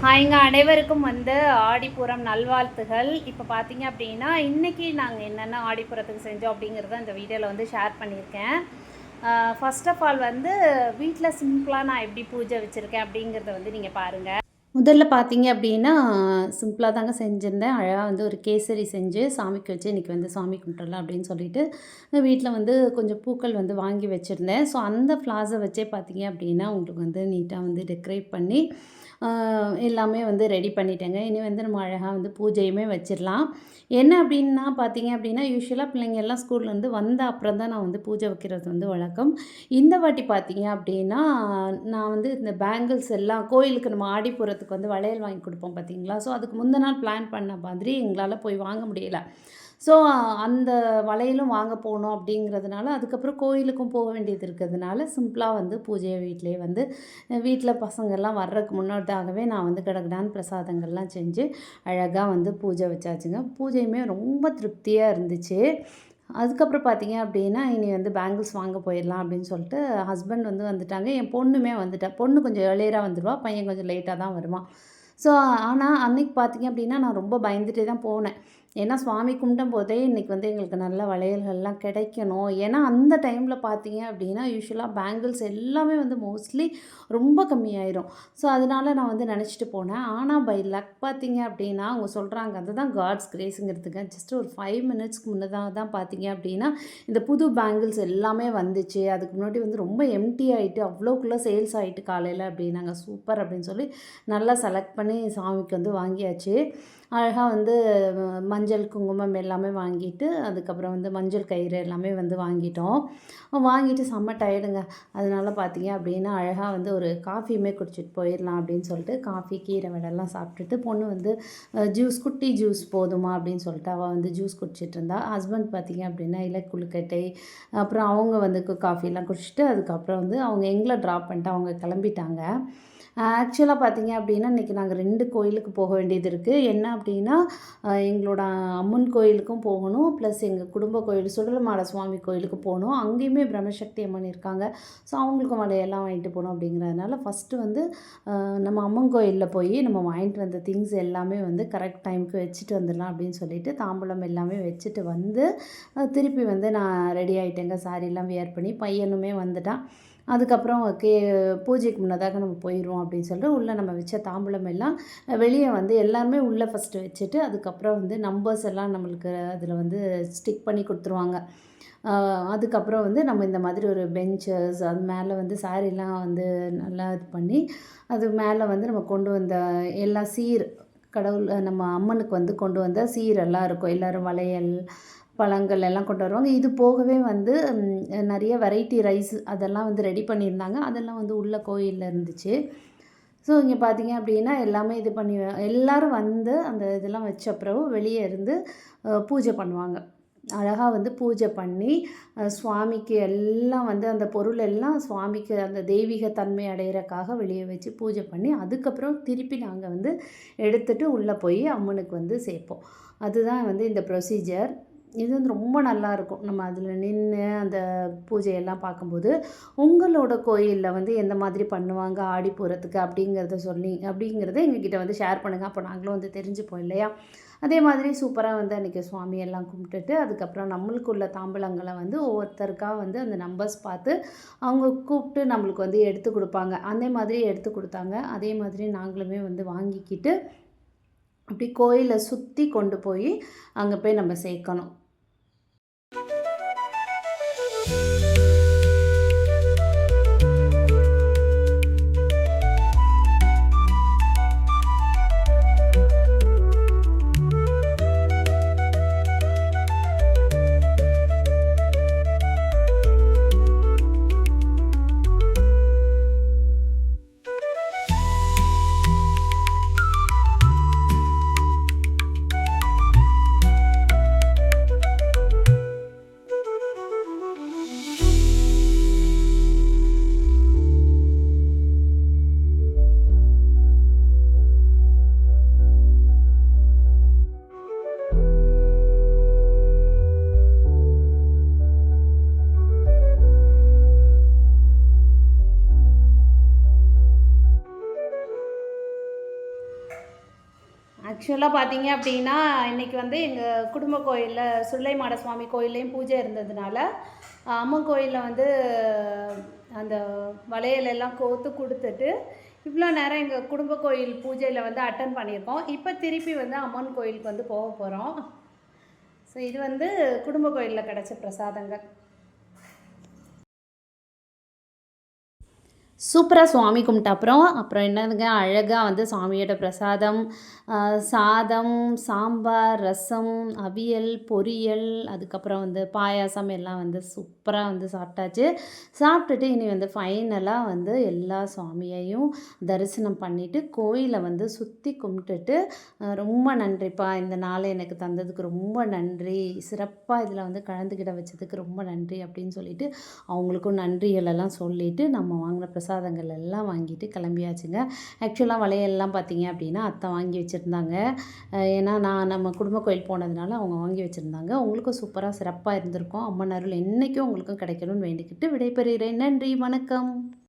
ஹாய்ங்க அனைவருக்கும் ஆடிப்பூரம் நல்வாழ்த்துகள். இப்போ பார்த்தீங்க அப்படின்னா, இன்றைக்கி நாங்கள் என்னென்ன ஆடிப்பூரத்துக்கு செஞ்சோம் அப்படிங்கிறத இந்த வீடியோவில் ஷேர் பண்ணியிருக்கேன். ஃபர்ஸ்ட் ஆஃப் ஆல் வீட்டில் சிம்பிளாக நான் எப்படி பூஜை வச்சுருக்கேன் அப்படிங்கிறத நீங்கள் பாருங்கள். முதல்ல பார்த்தீங்க அப்படின்னா, சிம்பிளாக தாங்க செஞ்சுருந்தேன். அழகாக ஒரு கேசரி செஞ்சு சாமிக்கு வச்சு இன்றைக்கி சாமி கும்பிட்றலாம் அப்படின்னு சொல்லிட்டு வீட்டில் கொஞ்சம் பூக்கள் வாங்கி வச்சுருந்தேன். ஸோ அந்த ஃப்ளார்ஸை வச்சே பார்த்தீங்க அப்படின்னா உங்களுக்கு நீட்டாக டெக்கரேட் பண்ணி எல்லாமே ரெடி பண்ணிட்டேங்க. இனி நம்ம அழகாக பூஜையுமே வச்சிடலாம். என்ன அப்படின்னா பார்த்தீங்க அப்படின்னா, யூசுவலாக பிள்ளைங்க எல்லாம் ஸ்கூல்லேருந்து வந்த அப்புறம் தான் நான் பூஜை வைக்கிறது வழக்கம். இந்த வாட்டி பார்த்தீங்க அப்படின்னா, நான் இந்த பேங்கிள்ஸ் எல்லாம் கோயிலுக்கு நம்ம ஆடிப்பூரத்துக்கு வளையல் வாங்கி கொடுப்போம் பார்த்தீங்களா? ஸோ அதுக்கு முந்தின நாள் பிளான் பண்ண மாதிரி எங்களால் போய் வாங்க முடியல. ஸோ அந்த வளையலும் வாங்க போகணும் அப்படிங்கிறதுனால, அதுக்கப்புறம் கோயிலுக்கும் போக வேண்டியது இருக்கிறதுனால, சிம்பிளாக பூஜையை வீட்டில் பசங்கள்லாம் வர்றதுக்கு முன்னாடியாகவே நான் கடகடான்னு பிரசாதங்கள்லாம் செஞ்சு அழகாக பூஜை வச்சாச்சுங்க. பூஜையுமே ரொம்ப திருப்தியாக இருந்துச்சு. அதுக்கப்புறம் பார்த்தீங்க அப்படின்னா, இனி பேங்கிள்ஸ் வாங்க போயிடலாம் அப்படின்னு சொல்லிட்டு ஹஸ்பண்ட் வந்துட்டாங்க. என் பொண்ணுமே வந்துட்டா. பொண்ணு கொஞ்சம் ஏர்லியராக வந்துடுவா. பையன் கொஞ்சம் லேட்டாக தான் வருவான். ஸோ ஆனால் அன்றைக்கி பார்த்தீங்க அப்படின்னா, நான் ரொம்ப பயந்துட்டே தான் போனேன். ஏன்னா சுவாமி கும்பிடும்போதே இன்றைக்கி எங்களுக்கு நல்ல வளையல்கள்லாம் கிடைக்கணும். ஏன்னா அந்த டைமில் பார்த்தீங்க அப்படின்னா, யூசுவலாக பேங்கிள்ஸ் எல்லாமே மோஸ்ட்லி ரொம்ப கம்மியாயிரும். ஸோ அதனால நான் நினச்சிட்டு போனேன். ஆனால் பை லக் பார்த்தீங்க அப்படின்னா, அவங்க சொல்கிறாங்க அதுதான் காட்ஸ் கிரேஸுங்கிறதுக்கு ஜஸ்ட் ஒரு 5 மினிட்ஸ்க்கு முன்னதாக தான் பார்த்தீங்க அப்படின்னா, இந்த புது பேங்கிள்ஸ் எல்லாமே வந்துச்சு. அதுக்கு முன்னாடி ரொம்ப எம்டி ஆகிட்டு அவ்வளோக்குள்ளே சேல்ஸ் ஆகிட்டு காலையில் அப்படின்னாங்க. சூப்பர் அப்படின்னு சொல்லி நல்லா செலக்ட் பண்ணி சாமிக்கு வாங்கியாச்சு. அழகாக மஞ்சள், குங்குமம் எல்லாமே வாங்கிட்டு, அதுக்கப்புறம் மஞ்சள் கயிறு எல்லாமே வாங்கிட்டோம். வாங்கிட்டு செம்ம டயர்டுங்க. அதனால பார்த்தீங்க அப்படின்னா, அழகாக ஒரு காஃபியுமே குடிச்சிட்டு போயிடலாம் அப்படின்னு சொல்லிட்டு, காஃபி, கீரை வடைலாம் சாப்பிட்டுட்டு, பொண்ணு ஜூஸ், குட்டி ஜூஸ் போதுமா அப்படின்னு சொல்லிட்டு அவள் ஜூஸ் குடிச்சிட்டு இருந்தா. ஹஸ்பண்ட் பார்த்தீங்க அப்படின்னா, இலை கொழுக்கட்டை, அப்புறம் அவங்க காஃபிலாம் குடிச்சிட்டு, அதுக்கப்புறம் அவங்க எங்களை ட்ராப் பண்ணிட்டு அவங்க கிளம்பிட்டாங்க. ஆக்சுவலாக பார்த்தீங்க அப்படின்னா, இன்றைக்கி நாங்கள் 2 கோயிலுக்கு போக வேண்டியது இருக்குது. என்ன அப்படின்னா, எங்களோட அம்மன் கோயிலுக்கும் போகணும், ப்ளஸ் எங்கள் குடும்ப கோயில் சுடலமாட சுவாமி கோயிலுக்கு போகணும். அங்கேயுமே பிரம்மசக்தி அம்மன் இருக்காங்க. ஸோ அவங்களுக்கும் வளையெல்லாம் வாங்கிட்டு போகணும் அப்படிங்கிறதுனால, ஃபஸ்ட்டு நம்ம அம்மன் கோயிலில் போய் நம்ம வாங்கிட்டு வந்த திங்ஸ் எல்லாமே கரெக்ட் டைமுக்கு வச்சுட்டு வந்துடலாம் அப்படின்னு சொல்லிட்டு, தாம்பூலம் எல்லாமே வச்சுட்டு திருப்பி நான் ரெடி ஆகிட்டேங்க. சாரீலாம் வியர் பண்ணி பையனுமே வந்துட்டான். அதுக்கப்புறம் பூஜைக்கு முன்னதாக நம்ம போயிடுவோம் அப்படின்னு சொல்லிட்டு உள்ளே நம்ம வச்ச தாம்பூலம் எல்லாம் வெளியே எல்லாருமே உள்ளே ஃபஸ்ட்டு வச்சுட்டு, அதுக்கப்புறம் நம்பர்ஸ் எல்லாம் நம்மளுக்கு அதில் ஸ்டிக் பண்ணி கொடுத்துருவாங்க. அதுக்கப்புறம் நம்ம இந்த மாதிரி ஒரு பெஞ்சஸ் அது மேலே சாரீலாம் நல்லா இது பண்ணி, அது மேலே நம்ம கொண்டு வந்த எல்லா கடவுள் நம்ம அம்மனுக்கு கொண்டு வந்த சீரெல்லாம் இருக்கும். எல்லோரும் வளையல், பழங்கள் எல்லாம் கொண்டு வருவாங்க. இது போகவே நிறைய வெரைட்டி ரைஸ் அதெல்லாம் ரெடி பண்ணியிருந்தாங்க. அதெல்லாம் உள்ள கோயிலில் இருந்துச்சு. ஸோ இங்கே பார்த்தீங்க அப்படின்னா, எல்லாமே இது பண்ணி எல்லோரும் அந்த இதெல்லாம் வச்ச பிறகு வெளியே இருந்து பூஜை பண்ணுவாங்க. அழகாக பூஜை பண்ணி சுவாமிக்கு எல்லாம் அந்த பொருள் எல்லாம் சுவாமிக்கு அந்த தெய்வீக தன்மை அடையிறக்காக வெளியே வச்சு பூஜை பண்ணி, அதுக்கப்புறம் திருப்பி நாங்கள் எடுத்துகிட்டு உள்ளே போய் அம்மனுக்கு சேர்ப்போம். அதுதான் இந்த ப்ரொசீஜர். இது ரொம்ப நல்லாயிருக்கும். நம்ம அதில் நின்று அந்த பூஜையெல்லாம் பார்க்கும்போது, உங்களோட கோயிலில் எந்த மாதிரி பண்ணுவாங்க ஆடிப்பூரத்துக்கு அப்படிங்கிறத எங்ககிட்ட ஷேர் பண்ணுங்கள். அப்போ நாங்களும் தெரிஞ்சுப்போம் இல்லையா? அதே மாதிரி சூப்பராக அன்றைக்கி சுவாமியெல்லாம் கும்பிட்டுட்டு, அதுக்கப்புறம் நம்மளுக்கு உள்ள தாம்பூலங்களை ஒவ்வொருத்தருக்காக அந்த நம்பர்ஸ் பார்த்து அவங்க கூப்பிட்டு நம்மளுக்கு எடுத்து கொடுப்பாங்க. அதே மாதிரி எடுத்து கொடுத்தாங்க. அதே மாதிரி நாங்களுமே வாங்கிக்கிட்டு அப்படி கோயிலை சுற்றி கொண்டு போய் அங்கே போய் நம்ம சேர்க்கணும். ஆக்சுவலாக பார்த்தீங்க அப்படின்னா இன்றைக்கி வந்து எங்கள் குடும்ப கோயிலில் சுள்ளைமாட சுவாமி கோயில்லையும் பூஜை இருந்ததுனால அம்மன் கோயிலில் வந்து அந்த வளையல் எல்லாம் கோர்த்து கொடுத்துட்டு இவ்வளோ நேரம் எங்கள் குடும்ப கோயில் பூஜையில் வந்து அட்டன் பண்ணியிருக்கோம். இப்போ திருப்பி வந்து அம்மன் கோயிலுக்கு வந்து போக போகிறோம். ஸோ இது வந்து குடும்ப கோயிலில் கிடச்ச பிரசாதங்கள். சூப்பராக சுவாமி கும்பிட்ட அப்புறம் என்னதுங்க அழகாக வந்து சாமியோட பிரசாதம், சாதம், சாம்பார், ரசம், அவியல், பொரியல், அதுக்கப்புறம் வந்து பாயாசம் எல்லாம் வந்து சூப்பராக வந்து சாப்பிட்டாச்சு. சாப்பிட்டுட்டு இனி வந்து ஃபைனலாக வந்து எல்லா சுவாமியையும் தரிசனம் பண்ணிவிட்டு கோயிலை வந்து சுற்றி கும்பிட்டுட்டு ரொம்ப நன்றிப்பா, இந்த நாளை எனக்கு தந்ததுக்கு ரொம்ப நன்றி, சிறப்பாக இதில் வந்து கலந்துக்கிட வச்சதுக்கு ரொம்ப நன்றி அப்படின்னு சொல்லிட்டு அவங்களுக்கும் நன்றிகளெல்லாம் சொல்லிவிட்டு நம்ம வாங்கின பிரசாதங்கள் எல்லாம் வாங்கிட்டு கிளம்பியாச்சுங்க. ஆக்சுவலாக வளையல்லாம் பார்த்தீங்க அப்படின்னா அத்தை வாங்கி வச்சுருந்தாங்க. ஏன்னா நம்ம குடும்ப கோயில் போனதுனால அவங்க வாங்கி வச்சுருந்தாங்க. உங்களுக்கும் சூப்பராக சிறப்பாக இருந்திருக்கும். அம்மன் அருள் என்றைக்கும் உங்களுக்கும் கிடைக்கணும்னு வேண்டிக்கிட்டு விடைபெறுகிறேன். நன்றி, வணக்கம்.